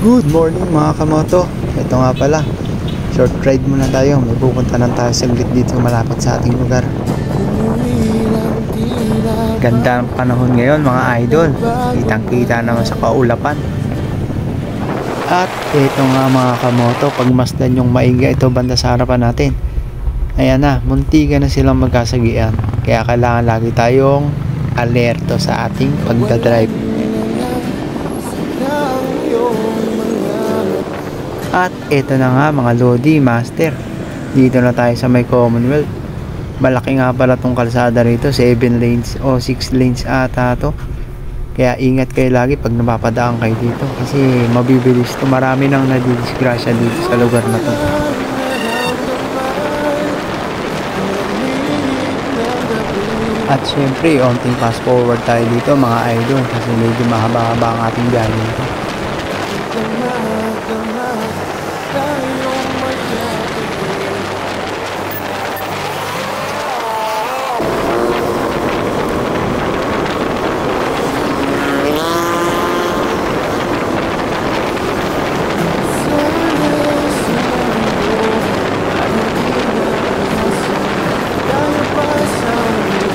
Good morning mga kamoto. Ito nga pala, short ride muna tayo. May pupuntahan tayo saglit dito malapit sa ating lugar. Ganda ang panahon ngayon mga idol. Kitang kita naman sa kaulapan. At ito nga mga kamoto, pagmasdan yung maigi ito banda sa harapan natin. Ayan na, muntikan na silang magkasagian. Kaya kailangan lagi tayong alerto sa ating pagdadrive. At ito na nga mga Lodi Master, dito na tayo sa may Commonwealth. Malaki nga pala tong kalsada rito, 7 lanes o 6 lanes ata to. Kaya ingat kayo lagi pag napapadaan kayo dito, kasi mabibilis to. Marami nang nadidisgrasya dito sa lugar na to. At syempre, onting fast forward tayo dito mga idol, kasi medyo mahaba-haba ang ating biyahe dito.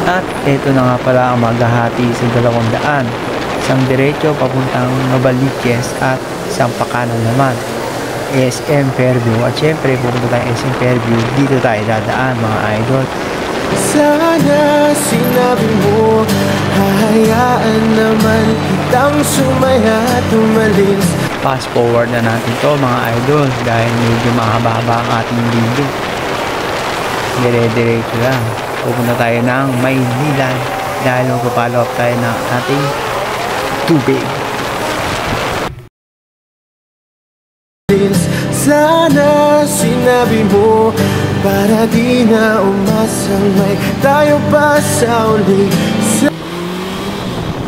At ito na nga pala ang maghahati sa 200. Isang diretso papuntang Novaliches at isang pakanan naman, SM Fairview. At syempre pupunta tayo SM Fairview, dito tayo dadaan mga idol. Sana sinabi mo, hahayaan naman kitang sumaya at umalis. Fast forward na natin to mga idol, dahil medyo mahaba-haba ang ating video. Dire-diretso lang. Pupunta tayo ng Maynila dahil magpapalo up tayo ng ating tubig. Sana sinabi mo, para di na umasang may tayo pa sa uli.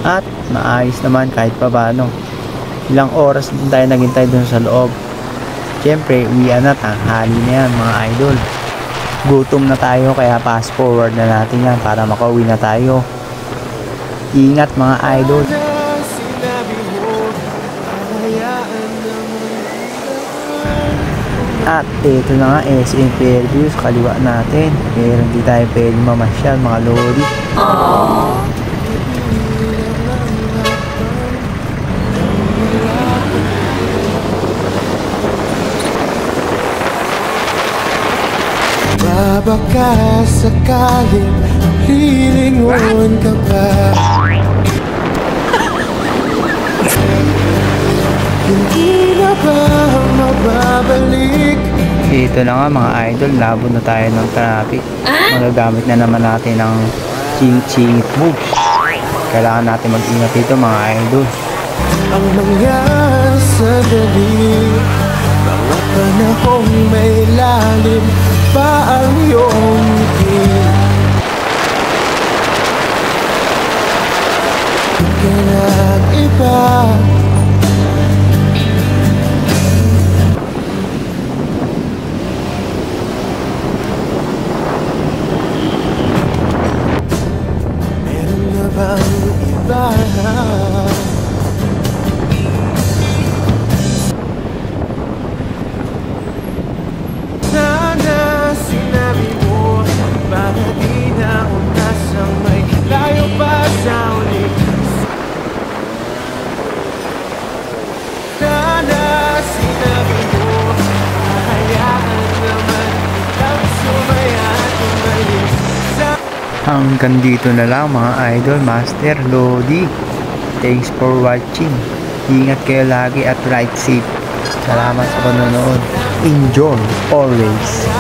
At maayos naman kahit pa paano. Ilang oras din tayo naghintay dun sa loob. Siyempre uwian na, tanghali na yan mga idol. Gutom na tayo, kaya fast forward na natin yan para makauwi na tayo. Ingat mga idol. At ito na nga, SM Fairview sa kaliwa natin. Pero hindi tayo pwede mamasyal mga lodi. Baka sakaling lilingon ka pa, hindi na ba mababalik? Ito na nga mga idol, labo na tayo ng traffic. Magagamit na naman natin ng ching-ching moves. Kailangan natin mag-ingat dito mga idol. Ang mga sandali, mga panahong may lalim pa ang iyong ngiti. Ka nag-iba, meron na bang iba? Hanggang dito na lang mga idol, Master, Lodi. Thanks for watching. Ingat kayo lagi at ride safe. Salamat sa panonood. Enjoy always.